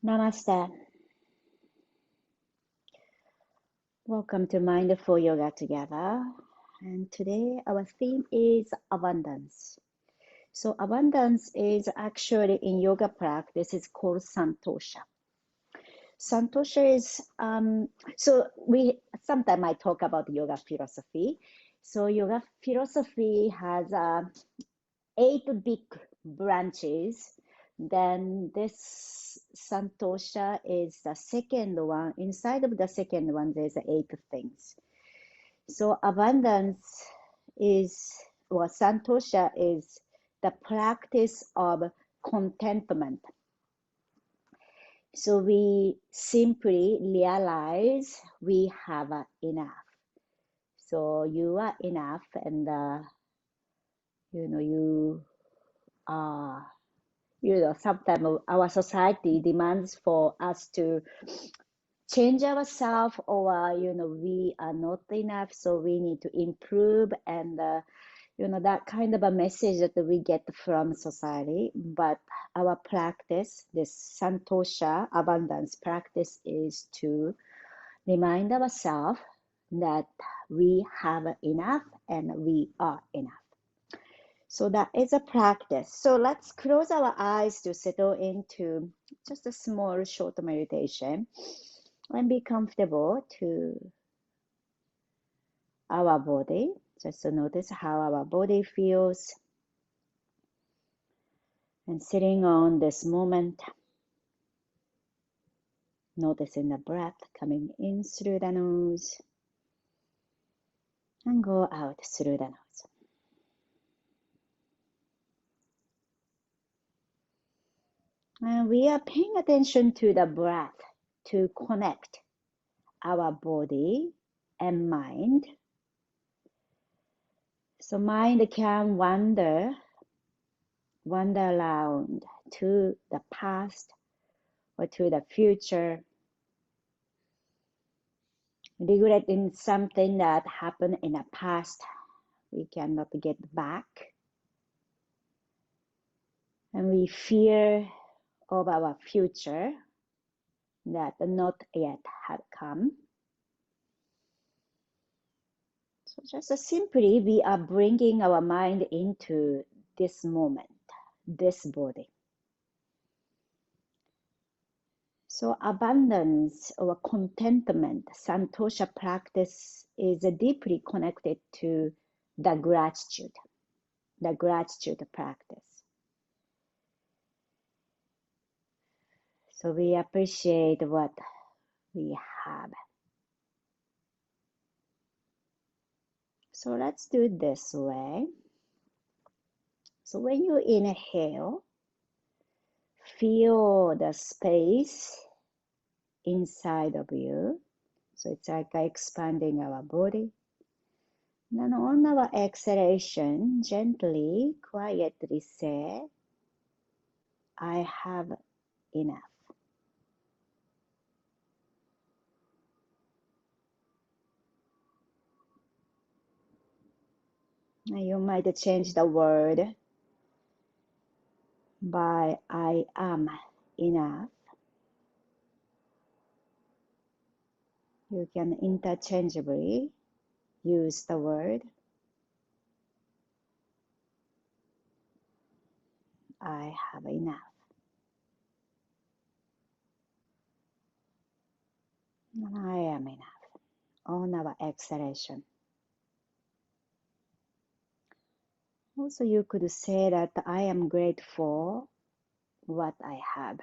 Namaste. Welcome to Mindful Yoga Together. And today our theme is abundance. So abundance is actually in yoga practice is called Santosha. Santosha is so we sometimes I talk about yoga philosophy. So yoga philosophy has 8 big branches. Then this Santosha is the second one. Inside of the second one, there's 8 things. So abundance is, or Santosha is the practice of contentment. So we simply realize we have enough. So you are enough, and you are. Sometimes our society demands for us to change ourselves, or we are not enough, so we need to improve, and that kind of a message that we get from society. But our practice, this Santosha abundance practice, is to remind ourselves that we have enough and we are enough. So that is a practice. So let's close our eyes to settle into just a small short meditation and be comfortable to our body. Just to notice how our body feels and sitting on this moment, noticing the breath coming in through the nose and go out through the nose. And we are paying attention to the breath to connect our body and mind. So mind can wander around to the past or to the future, regretting something that happened in the past we cannot get back, and we fear of our future that not yet had come. So just simply we are bringing our mind into this moment, this body. So abundance or contentment, Santosha practice is deeply connected to the gratitude practice. So we appreciate what we have. So let's do it this way. So when you inhale, feel the space inside of you. So it's like expanding our body. And on our exhalation, gently, quietly say, I have enough. Now you might change the word by I am enough. You can interchangeably use the word I have enough. And I am enough on our exhalation. Also, you could say that I am grateful what I have.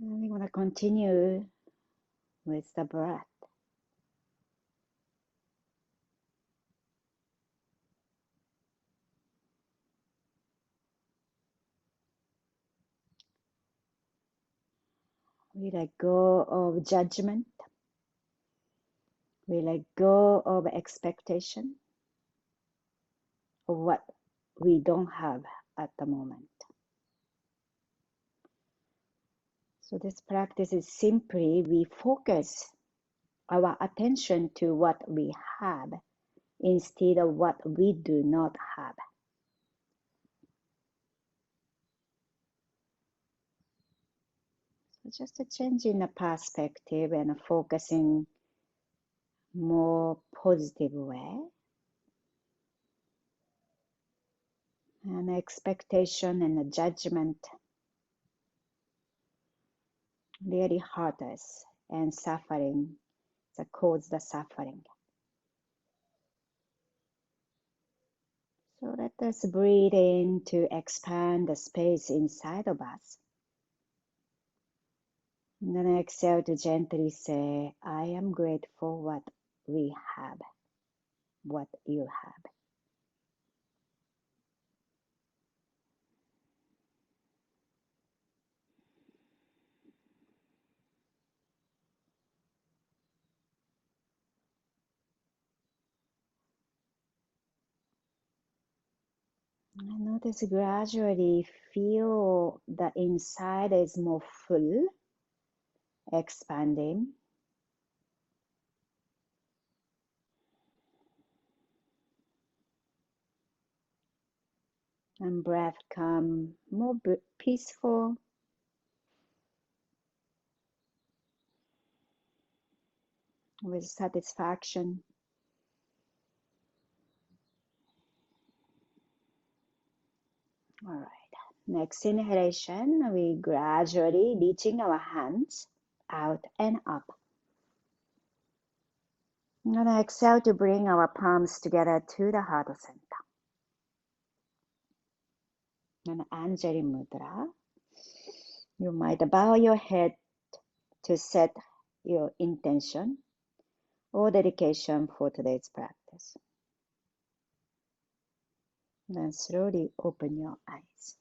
And we're going to continue with the breath. We let go of judgment. We let go of expectation of what we don't have at the moment. So this practice is simply we focus our attention to what we have instead of what we do not have. So just a change in the perspective and focusing more positive way. And expectation and the judgment really hurt us and suffering that cause the suffering. So let us breathe in to expand the space inside of us. And then exhale to gently say, I am grateful what we have, what you have. And notice gradually feel the inside is more full, expanding. And breath come more peaceful. With satisfaction. All right. Next inhalation, we gradually reaching our hands out and up. I'm going to exhale to bring our palms together to the heart center. And Anjali Mudra. You might bow your head to set your intention or dedication for today's practice. Then slowly open your eyes.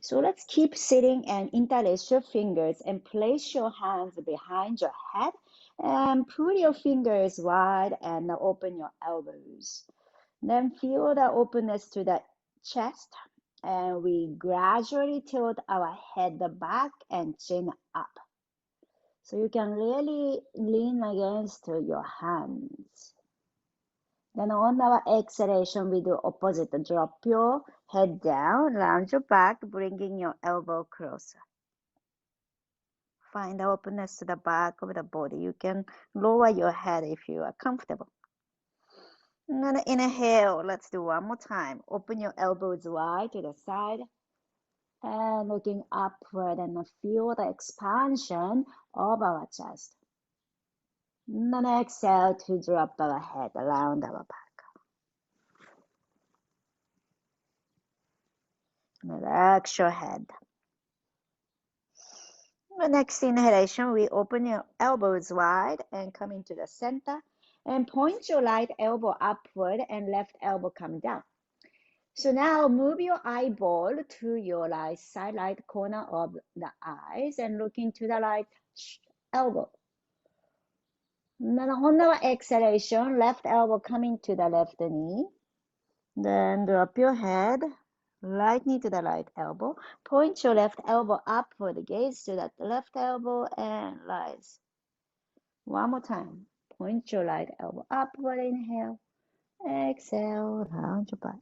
So let's keep sitting and interlace your fingers and place your hands behind your head and put your fingers wide and open your elbows. Then feel the openness to the chest and we gradually tilt our head back and chin up. So you can really lean against your hands. Then on our exhalation, we do opposite. Drop your head down, round your back, bringing your elbow closer. Find the openness to the back of the body. You can lower your head if you are comfortable. And then inhale. Let's do one more time. Open your elbows wide to the side and looking upward and feel the expansion of our chest. And then exhale to drop our head around our back. Relax your head. The next inhalation, we open your elbows wide and come into the center and point your right elbow upward and left elbow come down. So now move your eyeball to your right side, right corner of the eyes and look into the right elbow. Then on our exhalation, left elbow coming to the left knee. Then drop your head, right knee to the right elbow. Point your left elbow upward, gaze to that left elbow and rise. One more time. Point your right elbow upward, inhale. Exhale, round your back.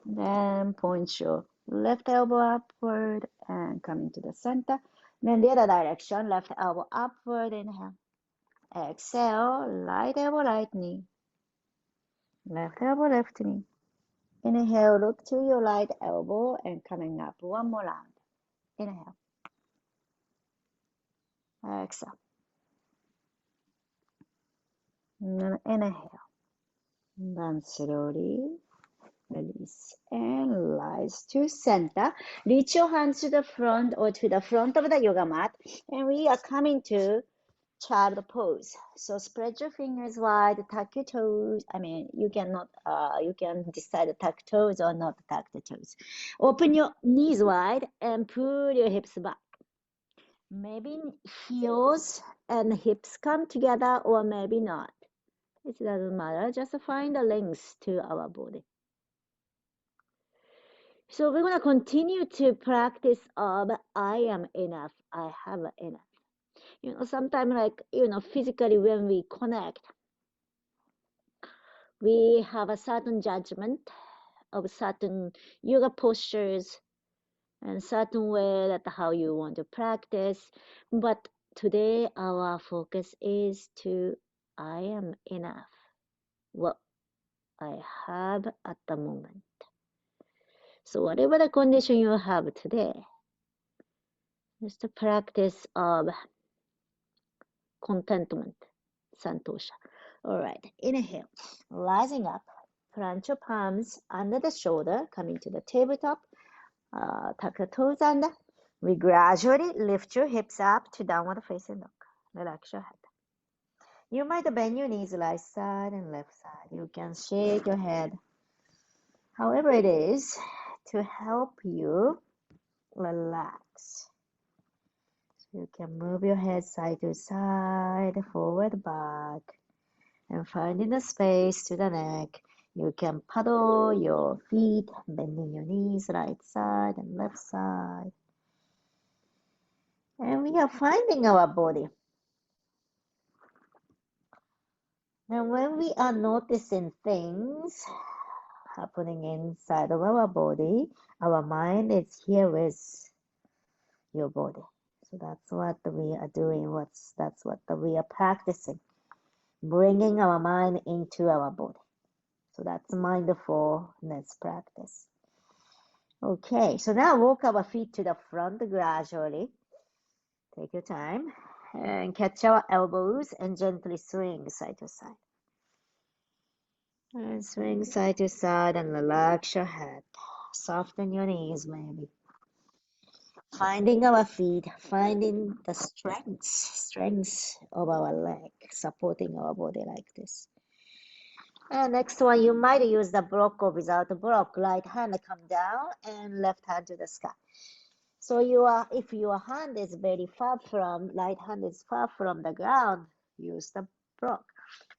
Then point your left elbow upward and come into the center. Then the other direction, left elbow upward, inhale. Exhale, right elbow, right knee. Left elbow, left knee. Inhale, look to your right elbow and coming up. One more round. Inhale. Exhale. And inhale. Then slowly release and rise to center. Reach your hands to the front or to the front of the yoga mat. And we are coming to child pose. So spread your fingers wide, tuck your toes. You can decide to tuck toes or not tuck the toes. Open your knees wide and pull your hips back. Maybe heels and hips come together or maybe not. It doesn't matter. Just find the length to our body. So we're going to continue to practice of I am enough, I have enough. Sometimes physically when we connect, We have a certain judgment of certain yoga postures and certain way that how you want to practice. But today our focus is to I am enough, what I have at the moment. So whatever the condition you have today, just a practice of contentment, Santosha. All right, inhale, rising up, plant your palms under the shoulder, coming to the tabletop, tuck your toes under. We gradually lift your hips up to downward facing dog. Relax your head. You might bend your knees right side and left side. You can shake your head, however it is, to help you relax. So you can move your head side to side, forward, back, and finding the space to the neck. You can paddle your feet, bending your knees right side and left side. And we are finding our body. Now, when we are noticing things happening inside of our body, our mind is here with your body. So that's what we are doing. That's what we are practicing, bringing our mind into our body. So that's mindfulness practice. Okay, so now walk our feet to the front gradually. Take your time and catch our elbows and gently swing side to side. And swing side to side and relax your head. Soften your knees maybe. Finding our feet, finding the strength of our leg, supporting our body like this. And next one, you might use the block or without the block. Right hand come down and left hand to the sky. So if your hand is very far from, right hand is far from the ground, use the block.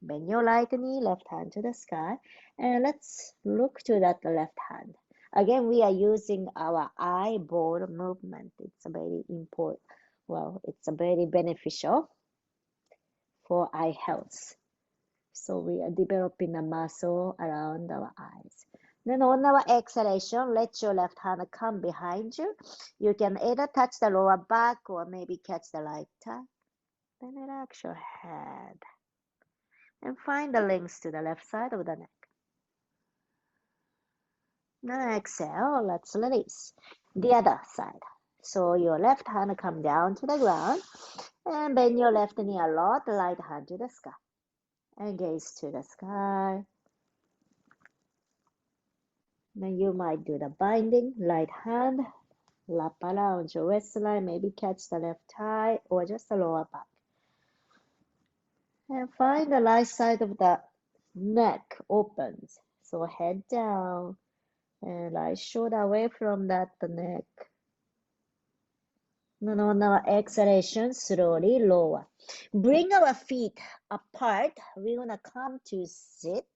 Bend your right knee, left hand to the sky, and let's look to that left hand. Again, we are using our eyeball movement. It's a very important, it's a very beneficial for eye health. So we are developing a muscle around our eyes. Then on our exhalation, let your left hand come behind you. You can either touch the lower back or maybe catch the right thigh. Then relax your head and find the links to the left side of the neck. Now exhale, let's release the other side. So your left hand come down to the ground and bend your left knee a lot, right hand to the sky. And gaze to the sky. Then you might do the binding, right hand, lap around your waistline, maybe catch the left thigh or just the lower back. And find the right side of the neck opens. So head down and right shoulder away from the neck. And on our exhalation, slowly lower. Bring our feet apart. We're going to come to sit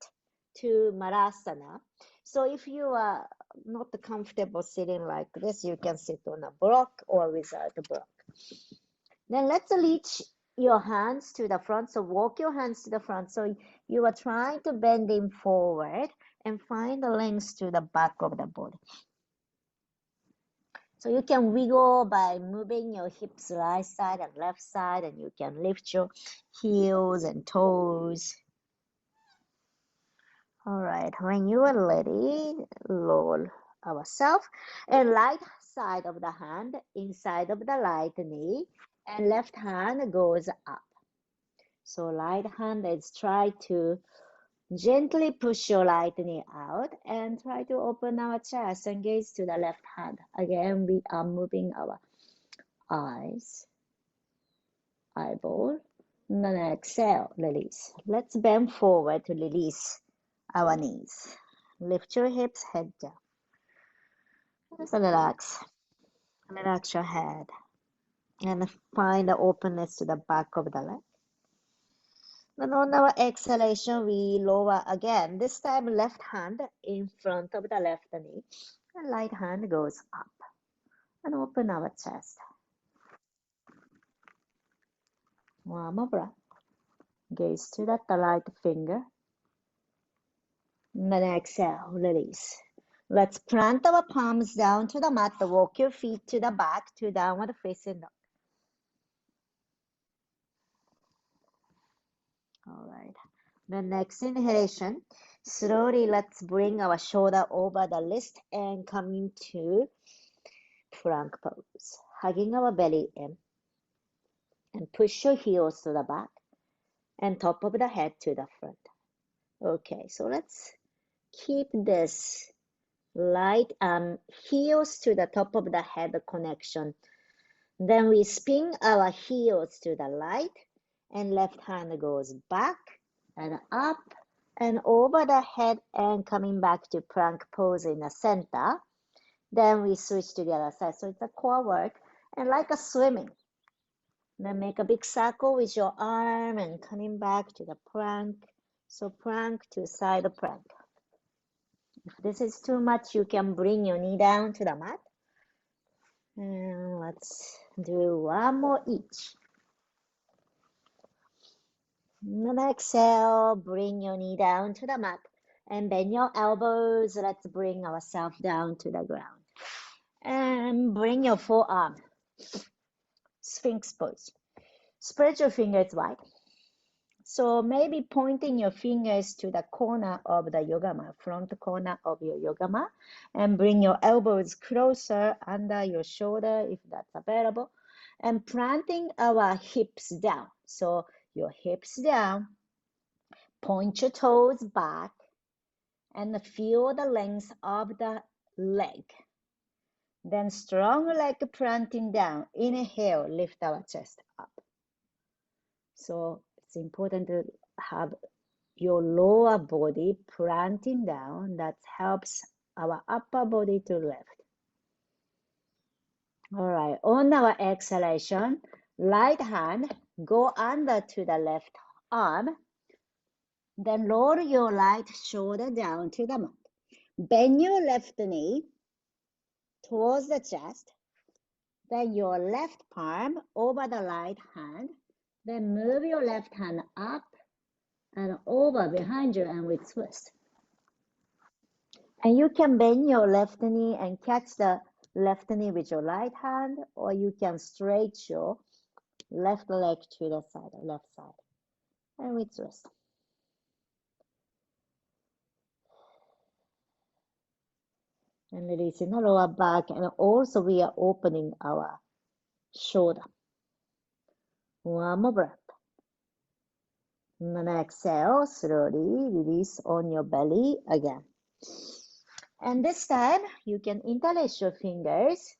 to Marasana. So if you are not comfortable sitting like this, you can sit on a block or without a block. Then let's reach your hands to the front. So walk your hands to the front. So you are trying to bend them forward and find the length to the back of the body. So you can wiggle by moving your hips right side and left side, and you can lift your heels and toes. All right, when you are ready, lower ourselves and right side of the hand inside of the right knee and left hand goes up. So right hand is try to gently push your right knee out and try to open our chest and gaze to the left hand. Again, we are moving our eyes, eyeball, and then exhale, release. Let's bend forward to release our knees. Lift your hips, head down. Just relax. Relax your head. And find the openness to the back of the leg. Then on our exhalation, we lower again. This time, left hand in front of the left knee. And right hand goes up. And open our chest. One more breath. Gaze to that right finger. And then exhale, release. Let's plant our palms down to the mat. Walk your feet to the back to downward facing dog. All right. The next inhalation, slowly let's bring our shoulder over the wrist and come into plank pose. Hugging our belly in and push your heels to the back and top of the head to the front. Okay, so let's keep this light heels to the top of the head connection. Then we spin our heels to the right and left hand goes back and up and over the head and coming back to plank pose in the center. Then we switch to the other side. So it's a core work and like a swimming. Then make a big circle with your arm and coming back to the plank. So plank to side plank. If this is too much, you can bring your knee down to the mat. And let's do one more each. And then exhale, bring your knee down to the mat and bend your elbows. Let's bring ourselves down to the ground. And bring your forearm, Sphinx pose. Spread your fingers wide. So maybe pointing your fingers to the corner of the yoga mat, front corner of your yoga mat, and bring your elbows closer under your shoulder if that's available, and planting our hips down. So your hips down, point your toes back, and feel the length of the leg. Then strong leg planting down. Inhale, lift our chest up. So it's important to have your lower body planting down. That helps our upper body to lift. All right, on our exhalation, right hand go under to the left arm. Then roll your right shoulder down to the mat. Bend your left knee towards the chest. Then your left palm over the right hand. Then move your left hand up and over behind you and we twist. And you can bend your left knee and catch the left knee with your right hand, or you can stretch your left leg to the side, left side. And we twist. And releasing the lower back, and also we are opening our shoulder. One more breath. And then exhale, slowly release on your belly again. And this time you can interlace your fingers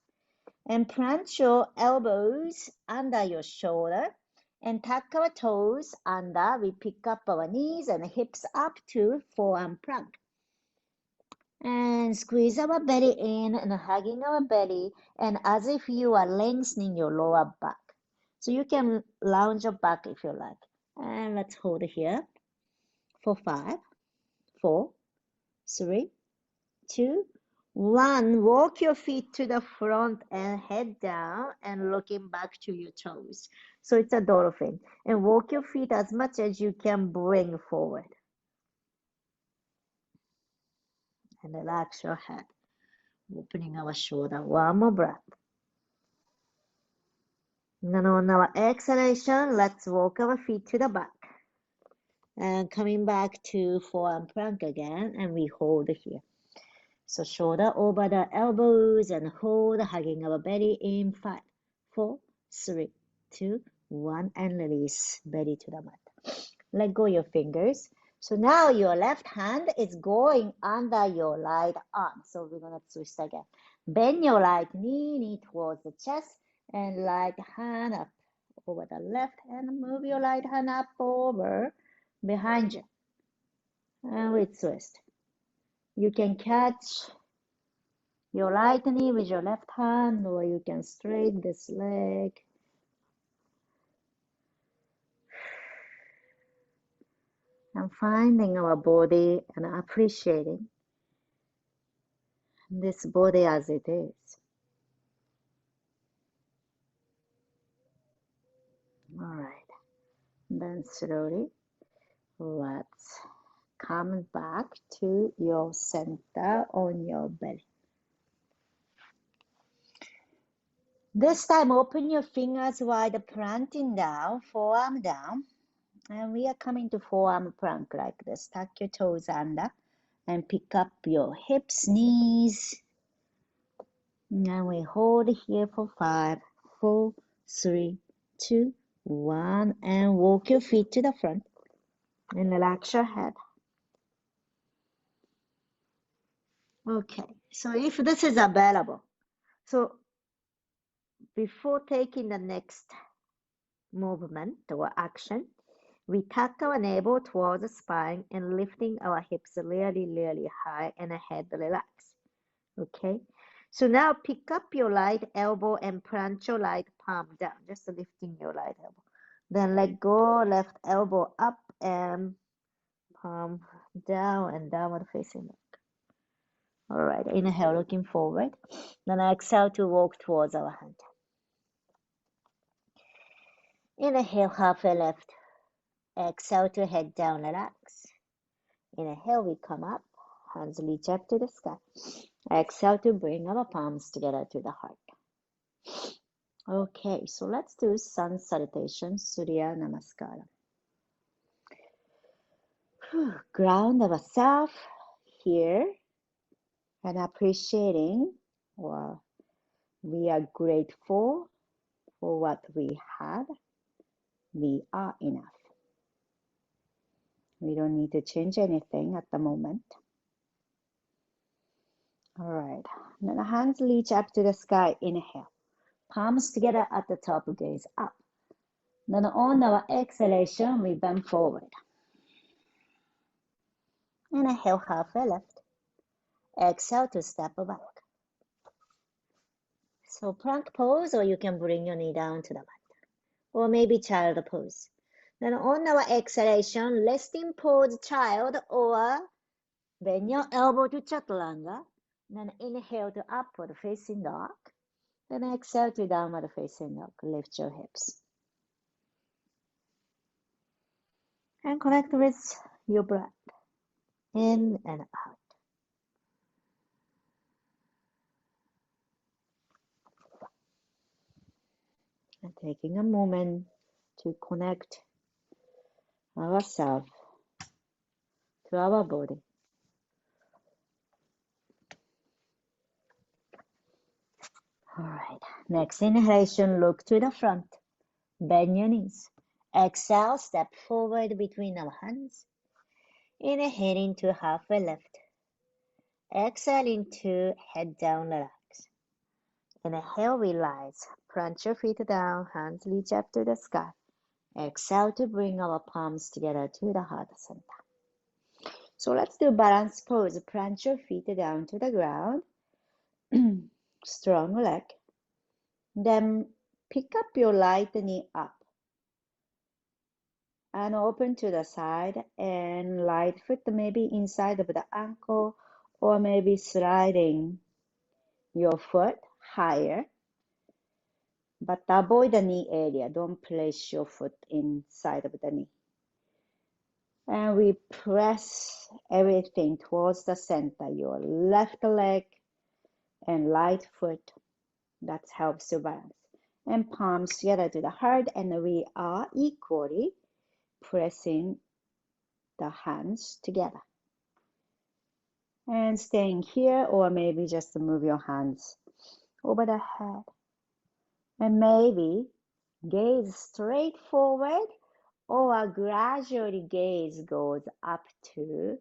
and plant your elbows under your shoulder and tuck our toes under. We pick up our knees and hips up to forearm plank. And squeeze our belly in and hugging our belly, and as if you are lengthening your lower back. So you can lounge your back if you like. And let's hold here for 5, 4, 3, 2, 1. Walk your feet to the front and head down and looking back to your toes. So it's a dolphin. And walk your feet as much as you can bring forward. And relax your head. Opening our shoulder. One more breath. And then on our exhalation, let's walk our feet to the back. And coming back to forearm plank again. And we hold here. So shoulder over the elbows and hold, hugging our belly in 5, 4, 3, 2, 1, and release belly to the mat. Let go your fingers. So now your left hand is going under your right arm. So we're going to twist again. Bend your right knee towards the chest and right hand up over the left and move your right hand up over behind you. And we twist. You can catch your right knee with your left hand, or you can straighten this leg. And finding our body and appreciating this body as it is. All right. Then slowly, let's come back to your center on your belly. This time, open your fingers wide, planting down, forearm down. And we are coming to forearm plank like this. Tuck your toes under and pick up your hips, knees. And we hold here for 5, 4, 3, 2, 1. And walk your feet to the front. And relax your head. Okay, so if this is available, so before taking the next movement or action, we tuck our navel towards the spine and lifting our hips really, really high and head relax. Okay, so now pick up your right elbow and plant your right palm down, just lifting your right elbow. Then let go, left elbow up and palm down and downward facing dog. All right, inhale, looking forward. Then exhale to walk towards our hand. Inhale, halfway left. Exhale to head down, relax. Inhale, we come up. Hands reach up to the sky. Exhale to bring our palms together to the heart. Okay, so let's do sun salutation, Surya Namaskara. Ground ourselves here and appreciating, well, we are grateful for what we have. We are enough. We don't need to change anything at the moment. All right, then the hands reach up to the sky, inhale. Palms together at the top, gaze up. Then on our exhalation, we bend forward. Inhale, halfway left. Exhale to step back. So plank pose, or you can bring your knee down to the mat. Or maybe child pose. Then on our exhalation, resting pose child, or bend your elbow to chaturanga. Then inhale to upward facing dog. Then exhale to downward facing dog. Lift your hips. And connect with your breath. In and out. And taking a moment to connect ourselves to our body. All right, next inhalation, look to the front. Bend your knees. Exhale, step forward between our hands. Inhaling to halfway left. Exhaling to head down, relax. Inhale, realize. Plant your feet down, hands reach up to the sky. Exhale to bring our palms together to the heart center. So let's do balance pose. Plant your feet down to the ground. Strong leg. Then pick up your right knee up and open to the side, and right foot maybe inside of the ankle, or maybe sliding your foot higher, but avoid the knee area. Don't place your foot inside of the knee. And we press everything towards the center, your left leg and right foot. That helps to balance. And palms together to the heart, and we are equally pressing the hands together. And staying here, or maybe just move your hands over the head. And maybe gaze straight forward, or gradually gaze goes up to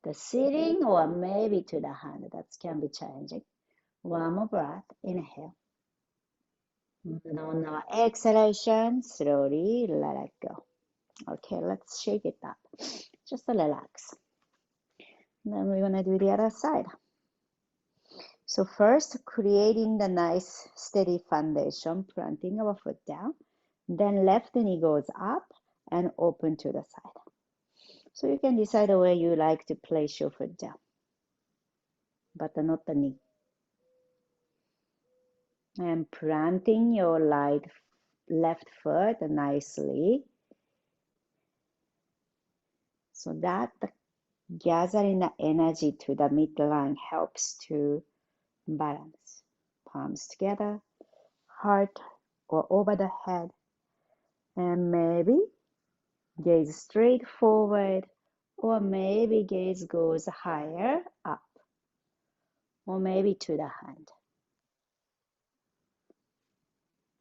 the ceiling, or maybe to the hand. That can be challenging. One more breath, inhale. And on our exhalation, slowly let it go. Okay, let's shake it up. Just relax. Then we're gonna do the other side. So first, creating the nice steady foundation, planting our foot down. Then left knee goes up and open to the side. So you can decide where you like to place your foot down, but not the knee. And planting your left foot nicely. So that gathering the energy to the midline helps to balance. Palms together, heart or over the head, and maybe gaze straight forward, or maybe gaze goes higher up, or maybe to the hand.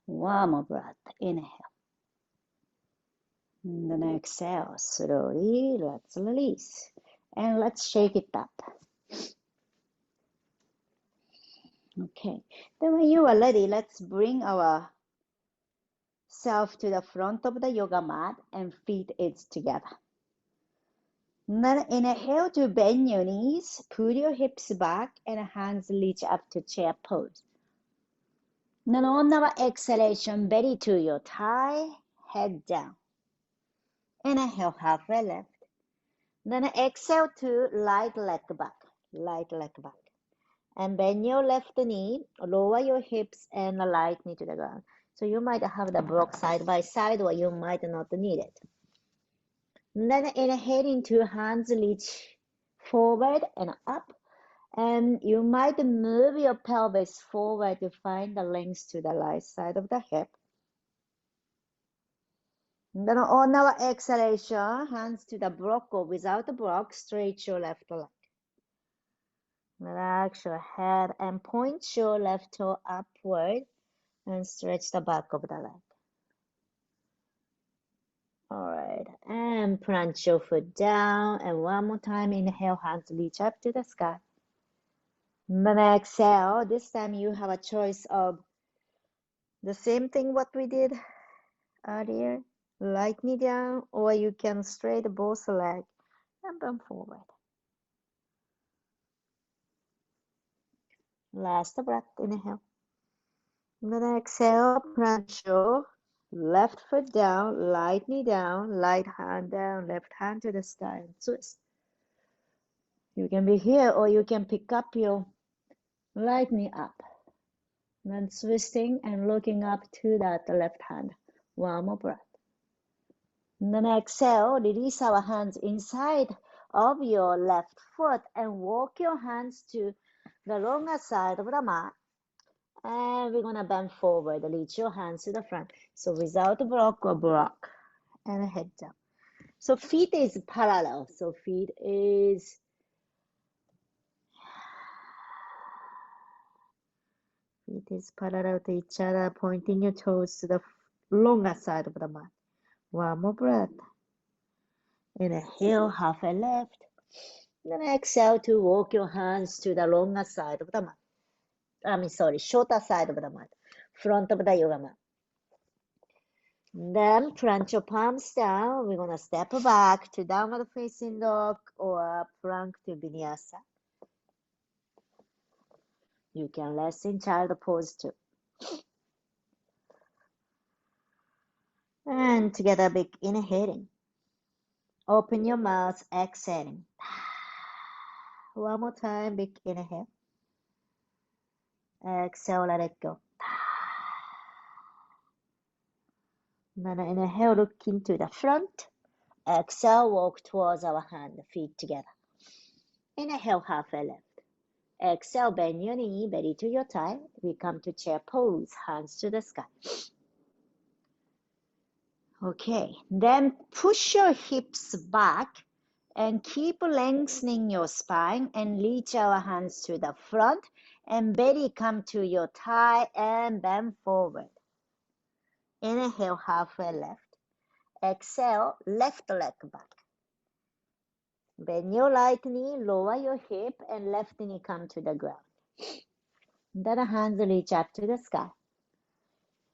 One more breath. Inhale. And then exhale. Slowly, let's release. And let's shake it up. Okay. Then when you are ready, let's bring our self to the front of the yoga mat and feet is together. Then inhale to bend your knees, pull your hips back and hands reach up to chair pose. Then on our exhalation, belly to your thigh, head down. Inhale, halfway left. Then exhale to light leg back, light leg back. And bend your left knee, lower your hips and the right knee to the ground. So you might have the block side by side or you might not need it. Then inhaling to hands reach forward and up. And you might move your pelvis forward to find the length to the right side of the hip. And then on our exhalation, hands to the block or without the block, stretch your left leg. Relax your head and point your left toe upward and stretch the back of the leg. All right, and plant your foot down. And one more time, inhale, hands reach up to the sky. Then exhale. This time you have a choice of the same thing what we did earlier, right knee down, or you can straight both legs and bend forward. Last breath, inhale. Then exhale, plant your left foot down, right knee down, right hand down, left hand to the sky and twist. You can be here or you can pick up your right knee up. Then twisting and looking up to that left hand. One more breath. And then exhale, release our hands inside of your left foot and walk your hands to the longer side of the mat. And we're going to bend forward, reach your hands to the front. So without a block or block, and head down. So feet is parallel. So feet is parallel to each other, pointing your toes to the longer side of the mat. One more breath. Inhale, halfway left. Then exhale to walk your hands to the longer side of the mat. Shorter side of the mat, front of the yoga mat. Then plant your palms down. We're going to step back to downward facing dog or plank to vinyasa. You can rest in child pose too. And together, big inhaling. Open your mouth, exhaling. One more time, big inhale. Exhale, let it go. Then inhale, look into the front. Exhale, walk towards our hand, feet together. Inhale, halfway left. Exhale, bend your knee, belly to your thigh. We come to chair pose, hands to the sky. Okay, then push your hips back and keep lengthening your spine and reach our hands to the front and belly come to your thigh and bend forward. Inhale, halfway left. Exhale, left leg back. Bend your right knee, lower your hip, and left knee come to the ground. Then hands reach up to the sky.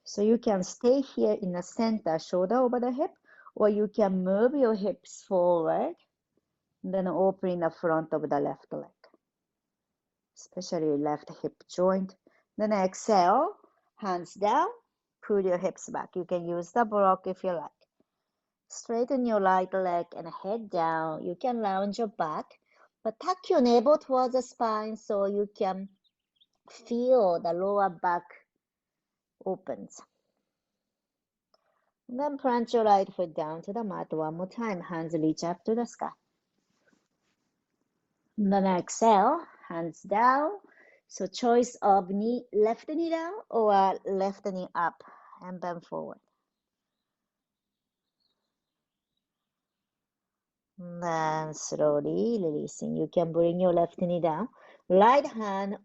So you can stay here in the center, shoulder over the hip, or you can move your hips forward, then open the front of the left leg, especially left hip joint. Then exhale, hands down, pull your hips back. You can use the block if you like. Straighten your right leg and head down. You can lounge your back, but tuck your navel towards the spine so you can feel the lower back opens. Then plant your right foot down to the mat one more time. Hands reach up to the sky. Then exhale, hands down. So choice of knee, left knee down or left knee up and bend forward. Then slowly releasing. You can bring your left knee down. Left hand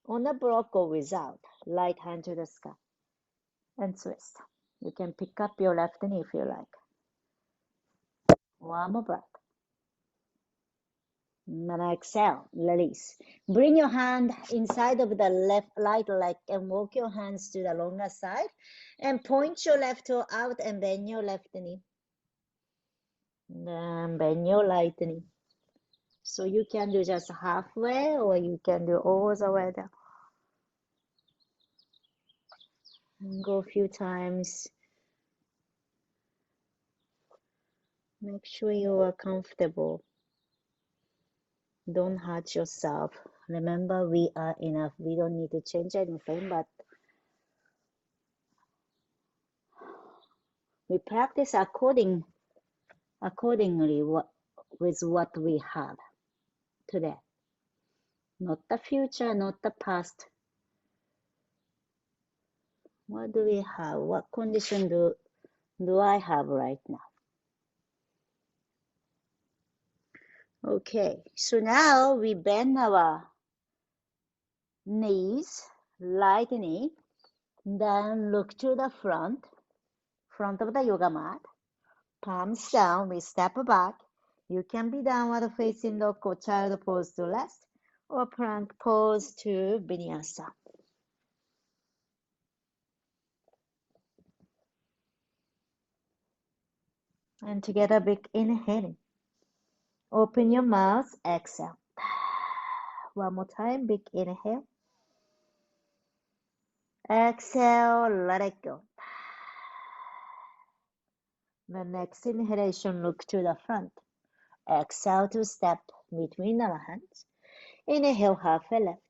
on the block or without. Right hand to the sky. And twist. You can pick up your left knee if you like. One more breath. And exhale, release. Bring your hand inside of the right leg and walk your hands to the longer side and point your left toe out and bend your left knee. Then bend your right knee. So you can do just halfway or you can do all the way down. And go a few times. Make sure you are comfortable. Don't hurt yourself. Remember, we are enough. We don't need to change anything, but we practice accordingly with what we have today. Not the future, not the past. What do we have? What condition do I have right now? Okay, so now we bend our knees, right knee, then look to the front of the yoga mat. Palms down, we step back. You can be downward facing dog or child pose to rest or plank pose to vinyasa. And together, big inhaling. Open your mouth, exhale. One more time, big inhale. Exhale, let it go. The next inhalation, look to the front. Exhale to step between our hands. Inhale, halfway left.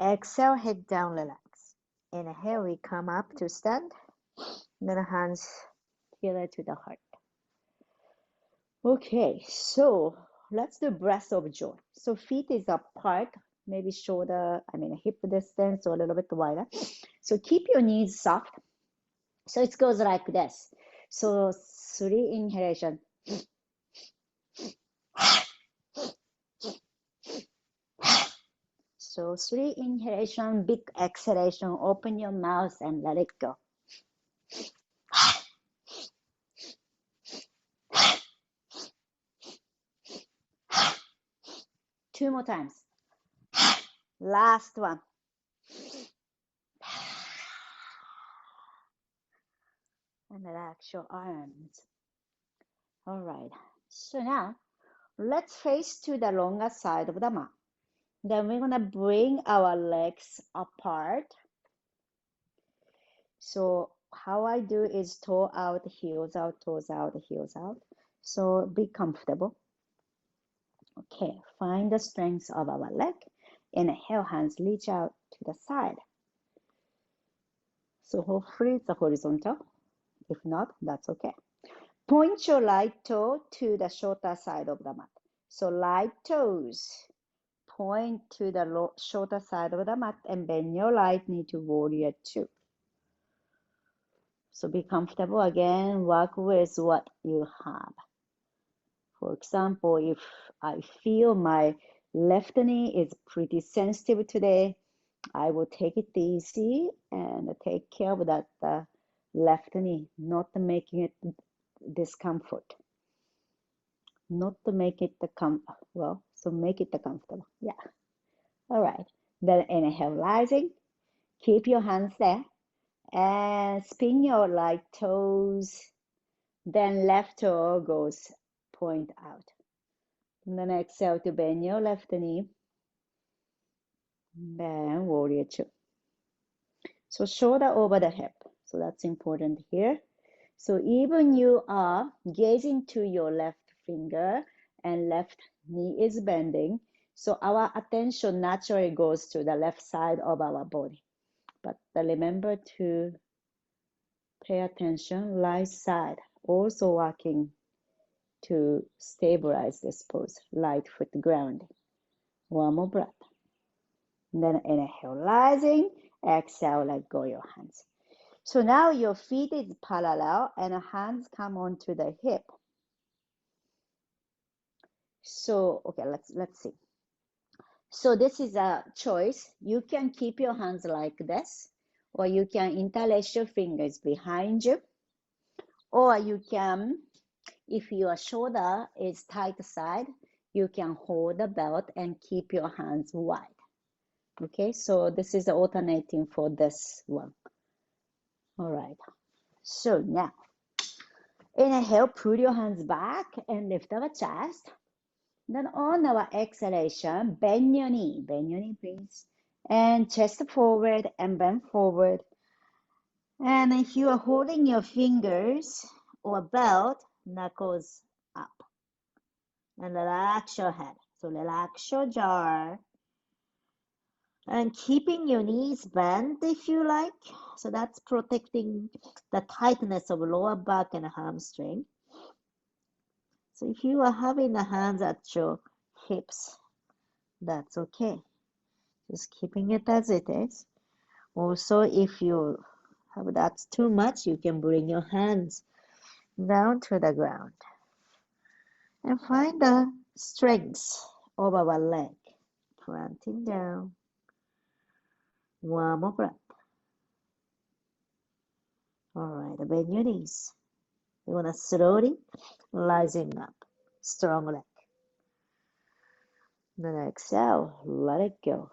Exhale, head down, relax. Inhale, we come up to stand. Then hands together to the heart. Okay, so let's do breath of joy. So feet is apart, maybe hip distance or a little bit wider. So keep your knees soft. So it goes like this. So 3 inhalation. So 3 inhalation, big exhalation. Open your mouth and let it go. Two more times. Last one. And relax your arms. All right. So now let's face to the longer side of the mat. Then we're gonna bring our legs apart. So how I do is toe out, heels out, toes out, heels out. So be comfortable. Okay, find the strength of our leg. Inhale, hands reach out to the side. So hopefully it's horizontal. If not, that's okay. Point your right toe to the shorter side of the mat. So right toes point to the shorter side of the mat and bend your right knee to warrior two. So be comfortable again, work with what you have. For example, if I feel my left knee is pretty sensitive today, I will take it easy and take care of that left knee, not making it discomfort. Not to make it make it comfortable. Yeah. All right. Then inhale, rising. Keep your hands there. And spin your right toes. Then left toe goes point out. And then exhale to bend your left knee. Then warrior two. So shoulder over the hip. So that's important here. So even you are gazing to your left finger and left knee is bending. So our attention naturally goes to the left side of our body. But remember to Pay attention, right side, also working to stabilize this pose, right foot grounding. One more breath. Then inhale, rising, exhale, let go your hands. So now your feet is parallel and hands come onto the hip. So, okay, let's see. So this is a choice. You can keep your hands like this, or you can interlace your fingers behind you, or you can, if your shoulder is tight side, you can hold the belt and keep your hands wide. Okay, so this is alternating for this one. All right, so now inhale, put your hands back and lift our chest. Then on our exhalation, bend your knee, please. And chest forward and bend forward. And if you are holding your fingers or belt, knuckles up. And relax your head. So relax your jaw. And keeping your knees bent if you like. So that's protecting the tightness of lower back and hamstring. So if you are having the hands at your hips, that's okay. Just keeping it as it is. Also, if you have that's too much, you can bring your hands down to the ground. And find the strength of our leg. Planting down. One more breath. All right, bend your knees. You want to slowly rising up. Strong leg. Then exhale, let it go.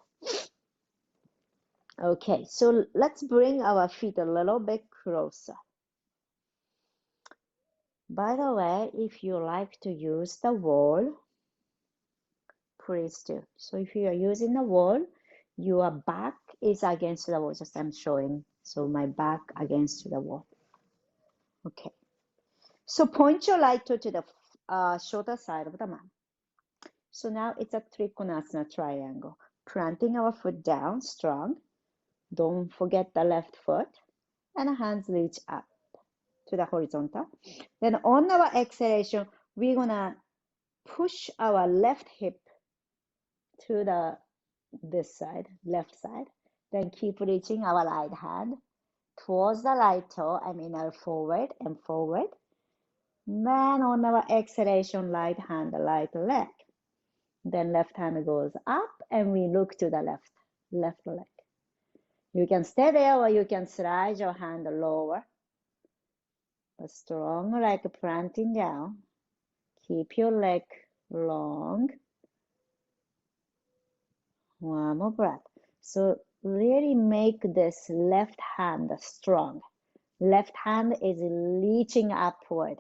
Okay, so let's bring our feet a little bit closer. By the way, if you like to use the wall, please do. So if you are using the wall, your back is against the wall. Just I'm showing. So my back against the wall. Okay. So point your right toe to the shoulder side of the mat. So now it's a Trikonasana triangle. Planting our foot down, strong. Don't forget the left foot. And hands reach up to the horizontal. Then on our exhalation, we're gonna push our left hip to this side, left side. Then keep reaching our right hand towards the right toe, forward and forward. Then on our exhalation, right hand, right leg. Then left hand goes up and we look to the left leg. You can stay there or you can slide your hand lower. But strong like planting down. Keep your leg long. One more breath. So really make this left hand strong. Left hand is reaching upward.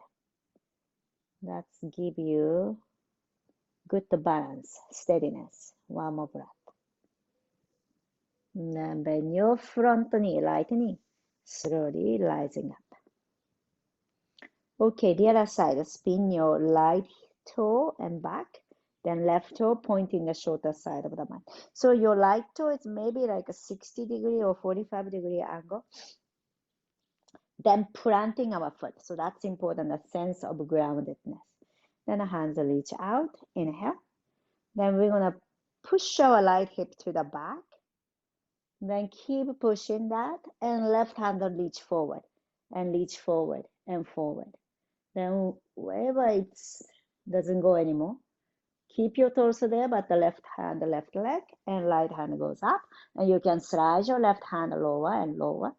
That's give you good balance, steadiness. One more breath. And then bend your front knee, right knee, slowly rising up. Okay, the other side, spin your right toe and back. Then left toe pointing the shorter side of the mat. So your right toe is maybe like a 60-degree or 45-degree angle. Then planting our foot. So that's important, a sense of groundedness. Then the hands reach out, inhale. Then we're gonna push our right hip to the back. Then keep pushing that and left hand reach forward and reach forward and forward. Then wherever it doesn't go anymore, keep your torso there, but the left hand, the left leg, and right hand goes up. And you can slide your left hand lower and lower.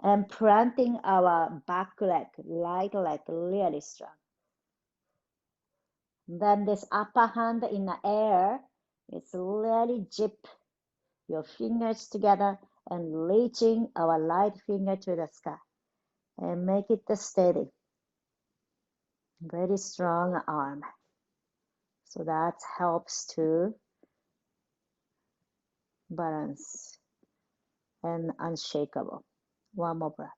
And planting our back leg, right leg, really strong. Then this upper hand in the air, it's really dip your fingers together and reaching our right finger to the sky. And make it steady. Very strong arm. So that helps to balance and unshakable. One more breath.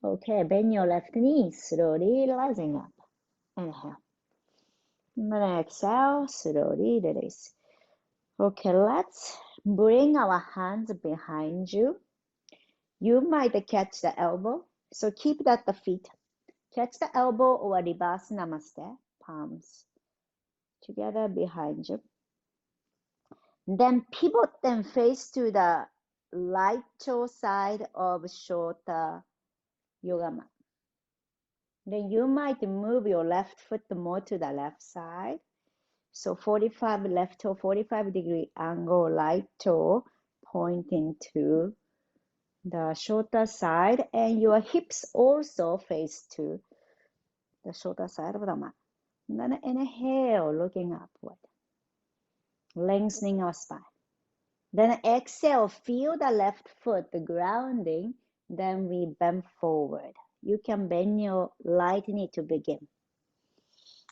Okay, bend your left knee, slowly rising up. Inhale. And then exhale, slowly release. Okay, let's bring our hands behind you. You might catch the elbow, so keep that the feet. Catch the elbow or reverse namaste, palms together behind you. Then pivot them face to the right toe side of shorter yoga mat. Then you might move your left foot more to the left side. So 45 left toe, 45-degree angle, right toe pointing to the shorter side, and your hips also face to the shorter side of the mat. And then inhale, looking upward, lengthening our spine. Then exhale, feel the left foot grounding. Then we bend forward. You can bend your right knee to begin.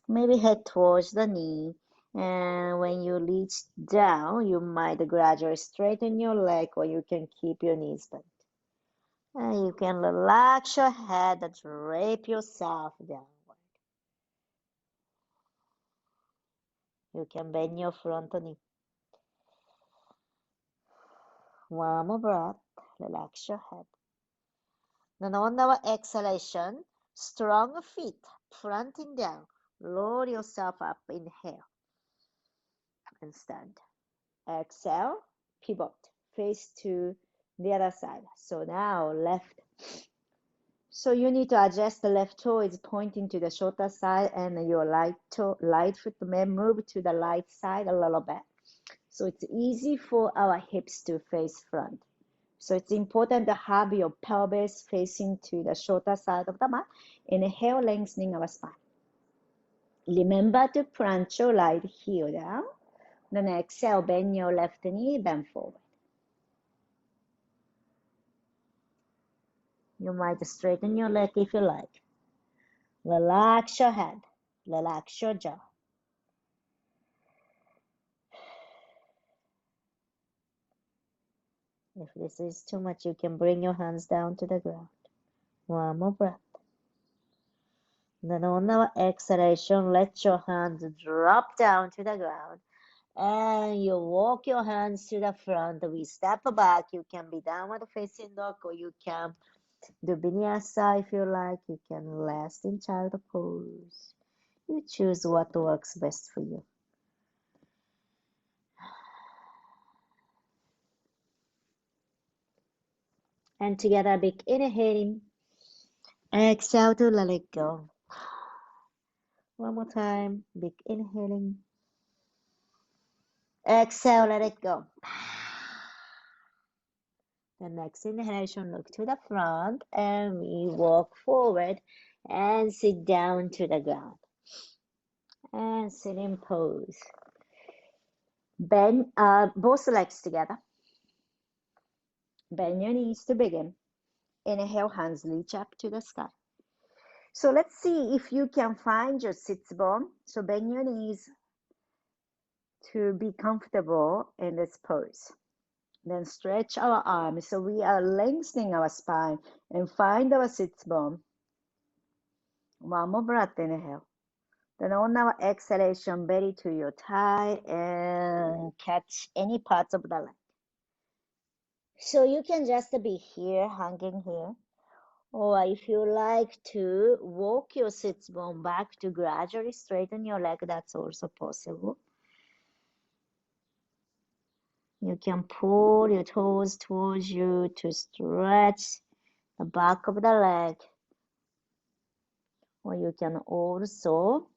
Maybe head towards the knee. And when you reach down, you might gradually straighten your leg, or you can keep your knees bent. And you can relax your head and drape yourself downward. You can bend your front knee. One more breath. Relax your head. Then on our exhalation, strong feet, planting down. Roll yourself up. Inhale and stand. Exhale, pivot, face to the other side. So now left. So you need to adjust the left toe is pointing to the shorter side, and your right foot may move to the right side a little bit. So it's easy for our hips to face front. So it's important to have your pelvis facing to the shorter side of the mat. Inhale, lengthening our spine. Remember to plant your right heel down. Then exhale, bend your left knee, bend forward. You might straighten your leg if you like. Relax your head. Relax your jaw. If this is too much, you can bring your hands down to the ground. One more breath. Then on our exhalation, let your hands drop down to the ground. And you walk your hands to the front. We step back. You can be downward facing dog, or you can do vinyasa if you like. You can rest in child pose. You choose what works best for you. And together, big inhaling. Exhale to let it go. One more time, big inhaling. Exhale, let it go. The next inhalation, look to the front, and we walk forward and sit down to the ground. And sit in pose. Bend both legs together. Bend your knees to begin. Inhale, hands reach up to the sky. So let's see if you can find your sits bone. So bend your knees to be comfortable in this pose. Then stretch our arms. So we are lengthening our spine and find our sits bone. One more breath, inhale. Then on our exhalation, belly to your thigh and catch any parts of the leg. So you can just be here, hanging here. Or if you like to walk your sits bone back to gradually straighten your leg, that's also possible. You can pull your toes towards you to stretch the back of the leg. Or you can also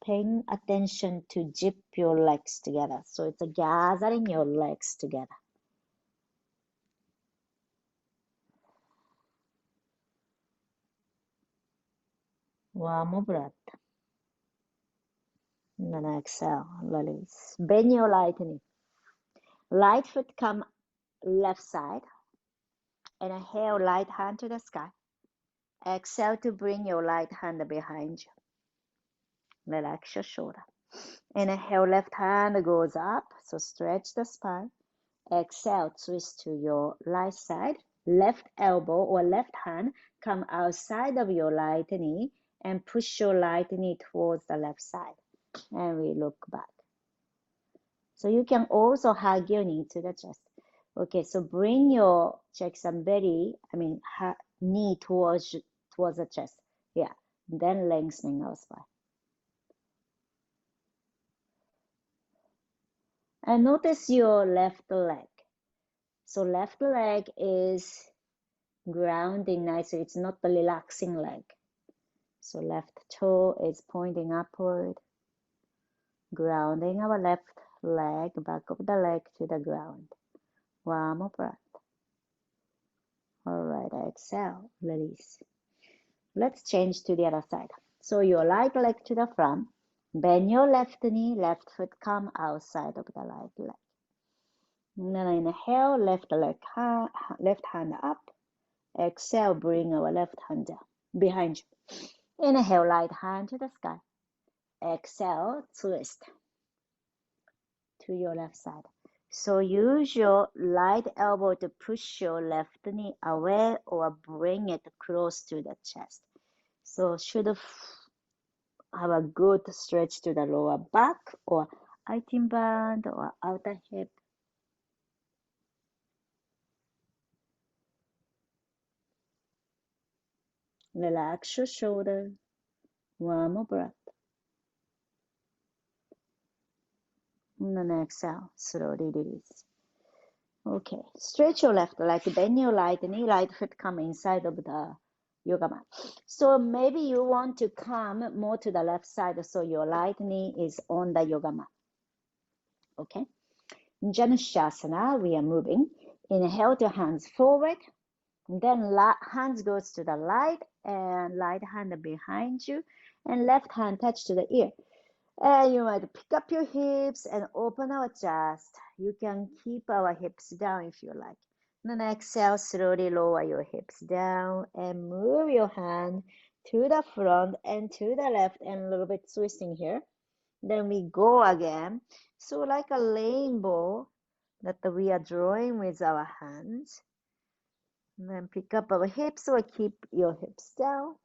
paying attention to zip your legs together. So it's a gathering your legs together. One more breath. And then exhale, release. Bend your right knee. Right foot come left side. Inhale, right hand to the sky. Exhale to bring your right hand behind you. Relax your shoulder. Inhale, left hand goes up, so stretch the spine. Exhale, twist to your right side. Left elbow or left hand come outside of your right knee and push your right knee towards the left side. And we look back. So you can also hug your knee to the chest. Okay, so bring your chest and belly, knee towards the chest. Yeah, then lengthening our spine. And notice your left leg. So left leg is grounding nicely. It's not the relaxing leg. So left toe is pointing upward, grounding our left leg, back of the leg to the ground. One more breath. All right, exhale, release. Let's change to the other side. So your right leg to the front, bend your left knee, left foot come outside of the right leg. Then inhale, left hand up. Exhale, bring our left hand down behind you. Inhale, right hand to the sky. Exhale, twist to your left side. So use your right elbow to push your left knee away or bring it close to the chest. So should have a good stretch to the lower back or IT band or outer hip. Relax your shoulder. One more breath. And then exhale, slowly release. Okay, stretch your left leg, bend your right knee, right foot come inside of the yoga mat. So maybe you want to come more to the left side, so your right knee is on the yoga mat. Okay, Janushasana, we are moving. Inhale to hands forward, then hands goes to the right and right hand behind you, and left hand touch to the ear. And you might pick up your hips and open our chest. You can keep our hips down if you like. Then exhale, slowly lower your hips down and move your hand to the front and to the left and a little bit twisting here. Then we go again. So like a rainbow that we are drawing with our hands. And then pick up our hips or keep your hips down.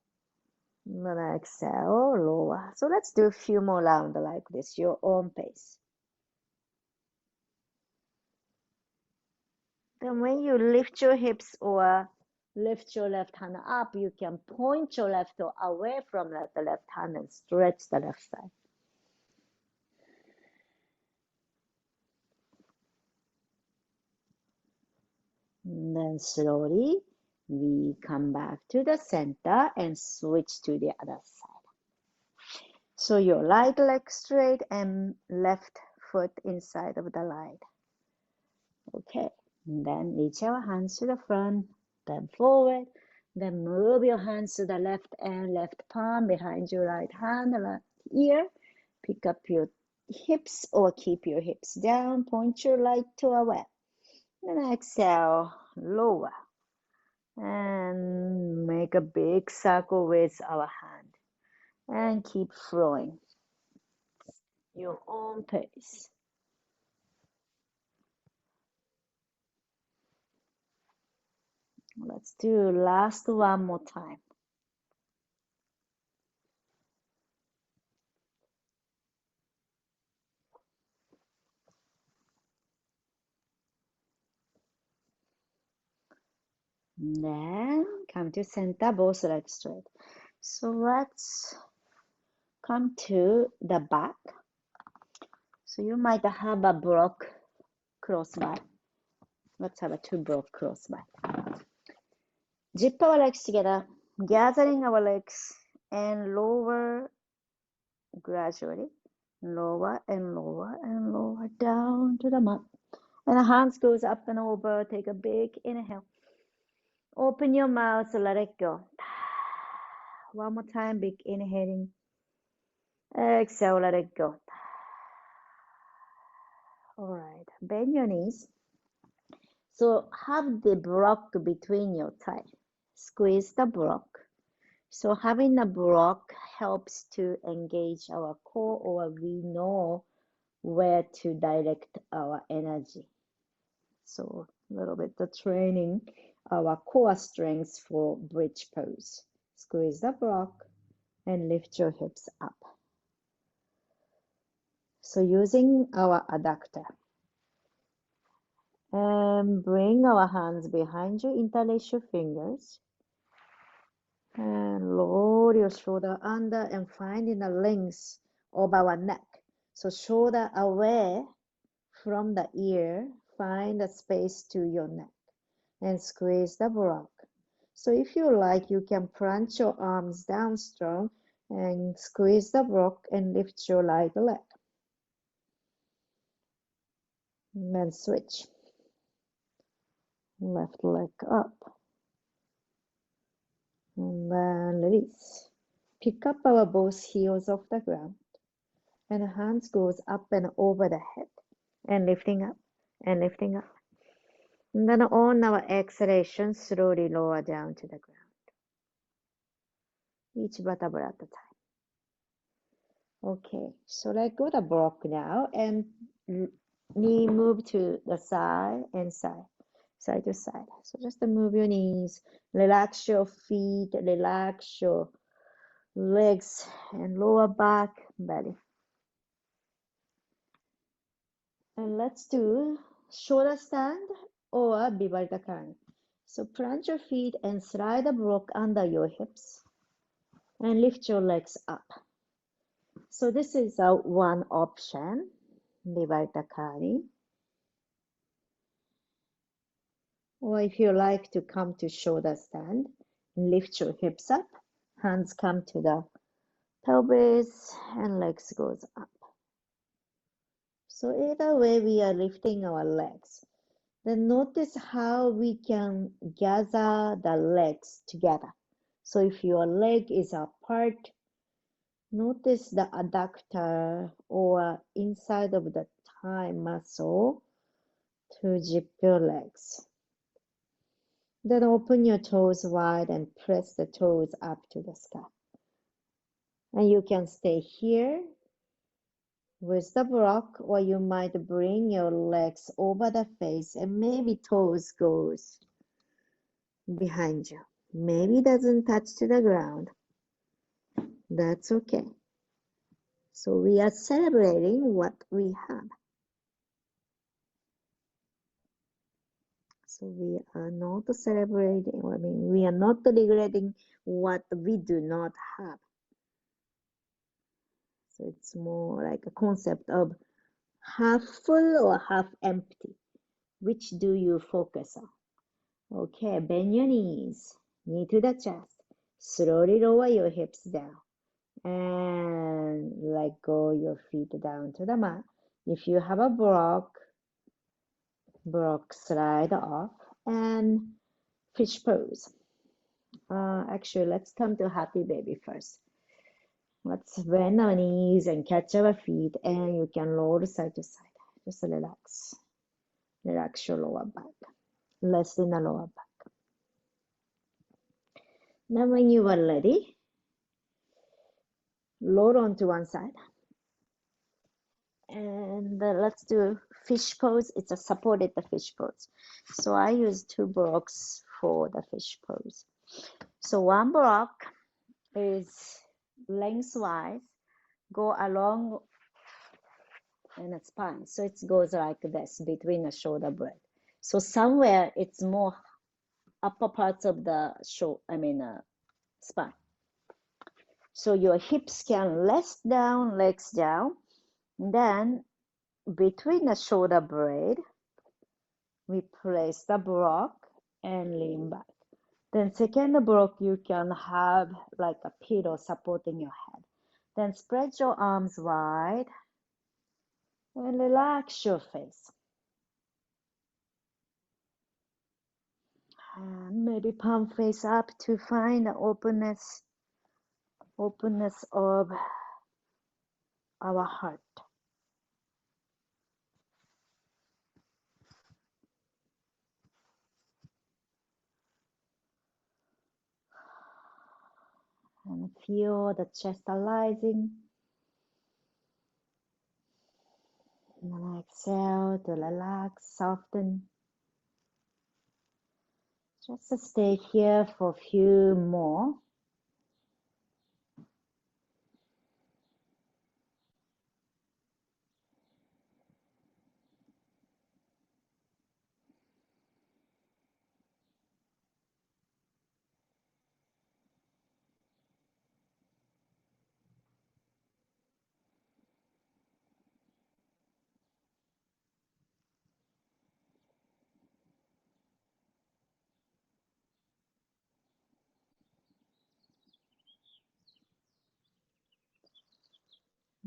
And then exhale, lower. So let's do a few more rounds like this, your own pace. Then when you lift your hips or lift your left hand up, you can point your left toe away from the left hand and stretch the left side. And then slowly we come back to the center and switch to the other side. So your right leg straight and left foot inside of the line. Okay, and then reach our hands to the front, bend forward, then move your hands to the left and left palm behind your right hand, left ear. Pick up your hips or keep your hips down, point your right toe away. Then exhale, lower. And make a big circle with our hand. And keep flowing. Your own pace. Let's do last one more time. Then come to center, both legs straight. So let's come to the back. So you might have a block cross by. Let's have a two block cross by. Zip our legs together, gathering our legs and lower gradually. Lower and lower and lower down to the mat. And the hands goes up and over. Take a big inhale. Open your mouth, let it go. One more time, big inhaling. Exhale, let it go. All right, bend your knees. So have the block between your thighs. Squeeze the block. So having a block helps to engage our core, or we know where to direct our energy. So a little bit of training our core strength for bridge pose. Squeeze the block and lift your hips up. So using our adductor, And bring our hands behind you, interlace your fingers. And lower your shoulder under and find in the length of our neck. So shoulder away from the ear, find a space to your neck and squeeze the block. So if you like, you can plant your arms down strong and squeeze the block and lift your right leg. And then switch. Left leg up. And then release. Pick up our both heels off the ground. And the hands goes up and over the head. And lifting up and lifting up. And then on our exhalation, slowly lower down to the ground. Each vertebra at a time. Okay, so let go the block now and knee move to the side and side to side. So just move your knees, relax your feet, relax your legs and lower back, belly. And let's do shoulder stand or bharatanatyam. So plant your feet and slide the block under your hips and lift your legs up. So this is one option, bharatanatyam. Or if you like to come to shoulder stand, lift your hips up, hands come to the pelvis and legs goes up. So either way we are lifting our legs. Then notice how we can gather the legs together. So if your leg is apart, notice the adductor or inside of the thigh muscle to zip your legs. Then open your toes wide and press the toes up to the sky. And you can stay here with the block, or you might bring your legs over the face and maybe toes goes behind you. Maybe doesn't touch to the ground. That's okay. So we are celebrating what we have. So we are not celebrating, we are not regretting what we do not have. So it's more like a concept of half full or half empty. Which do you focus on? Okay, bend your knees, knee to the chest. Slowly lower your hips down and let go your feet down to the mat. If you have a block slide off and fish pose. Actually, let's come to happy baby first. Let's bend our knees and catch our feet, and you can roll side to side. Just relax. Relax your lower back. Less in the lower back. Now when you are ready, load onto one side. And let's do fish pose. It's a supported fish pose. So I use 2 blocks for the fish pose. So one block is lengthwise, go along in the spine. So it goes like this between the shoulder blade. So somewhere it's more upper parts of the spine. So your hips can rest down, legs down. Then between the shoulder blade, we place the block and lean back. Then second block, you can have like a pillow supporting your head. Then spread your arms wide and relax your face. And maybe palm face up to find the openness of our heart. And feel the chest rising. And then exhale to relax, soften. Just stay here for a few more.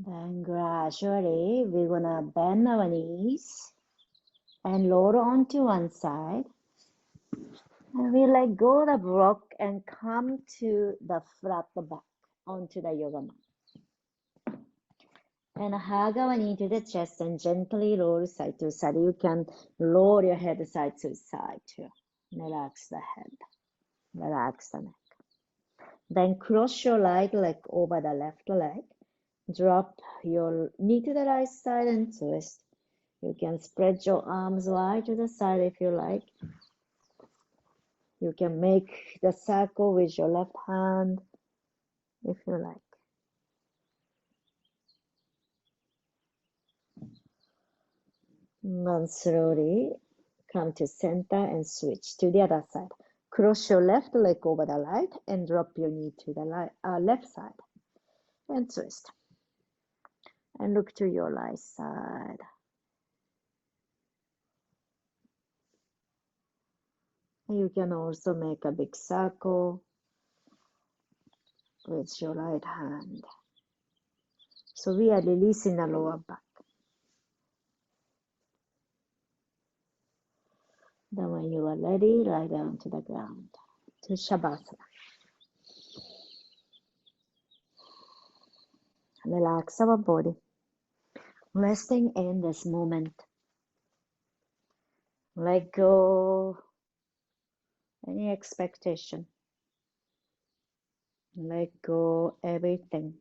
Then gradually we're gonna bend our knees and roll onto one side. And we let go the block and come to the flat back onto the yoga mat. And hug our knee to the chest and gently roll side to side. You can roll your head side to side too. Relax the head. Relax the neck. Then cross your right leg over the left leg. Drop your knee to the right side and twist. You can spread your arms wide to the side if you like. You can make the circle with your left hand if you like. And slowly come to center and switch to the other side. Cross your left leg over the right and drop your knee to the left side and twist. And look to your right side. You can also make a big circle with your right hand. So we are releasing the lower back. Then when you are ready, lie down to the ground, to Shavasana. Relax our body, resting in this moment. Let go any expectation. Let go everything.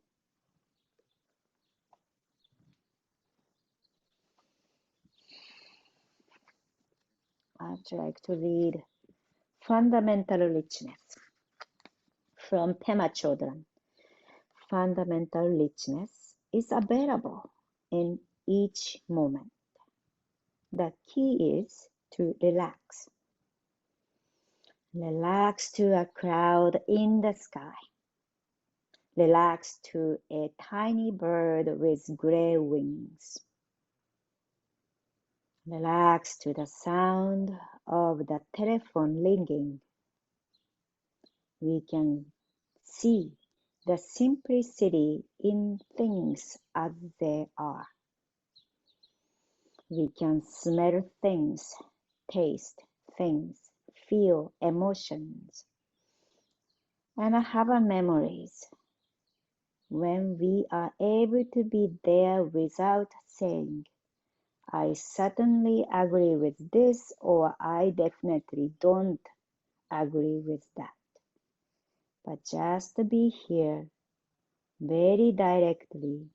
I'd like to read Fundamental Richness from Pema Chodron. Fundamental richness is available in each moment. The key is to relax. Relax to a cloud in the sky. Relax to a tiny bird with gray wings. Relax to the sound of the telephone ringing. We can see the simplicity in things as they are. We can smell things, taste things, feel emotions, and have memories. When we are able to be there without saying, I certainly agree with this, or I definitely don't agree with that. But just be here very directly,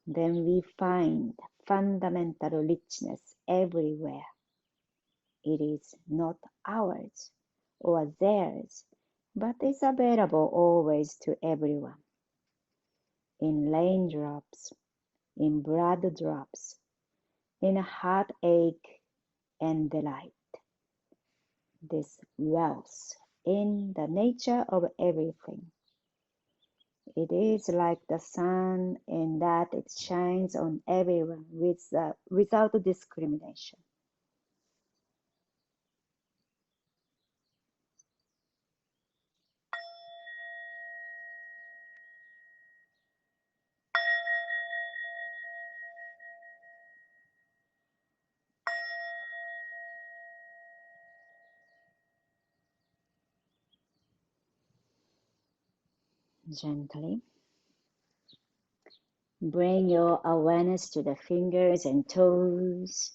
then we find fundamental richness everywhere. It is not ours or theirs, but is available always to everyone. In raindrops, in blood drops, in heartache and delight. This wealth in the nature of everything. It is like the sun in that it shines on everyone without discrimination. Gently bring your awareness to the fingers and toes,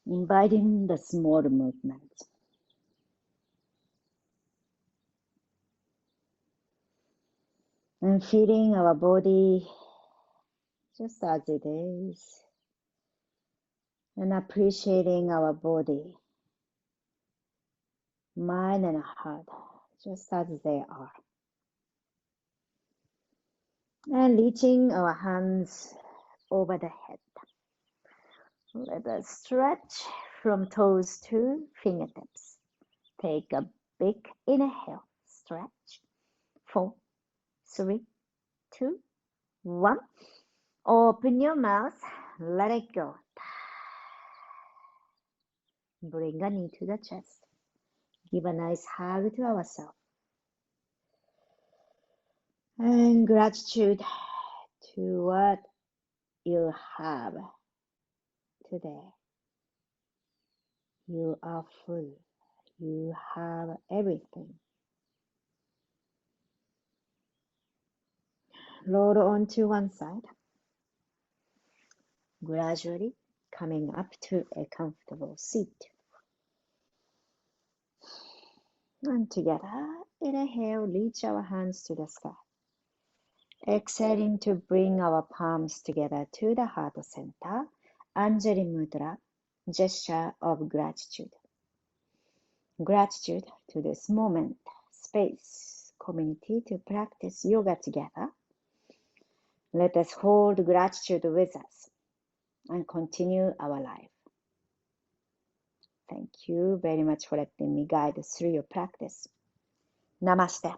inviting the small movement. And feeling our body just as it is, and appreciating our body, mind and heart, just as they are. And reaching our hands over the head. Let us stretch from toes to fingertips. Take a big inhale. Stretch. 4, 3, 2, 1. Open your mouth. Let it go. Bring a knee to the chest. Give a nice hug to ourselves. And gratitude to what you have today. You are full. You have everything. Roll onto one side, gradually coming up to a comfortable seat. And together, inhale, reach our hands to the sky. Exhaling to bring our palms together to the heart center, Anjali Mudra, gesture of gratitude. Gratitude to this moment, space, community to practice yoga together. Let us hold gratitude with us and continue our life. Thank you very much for letting me guide through your practice. Namaste.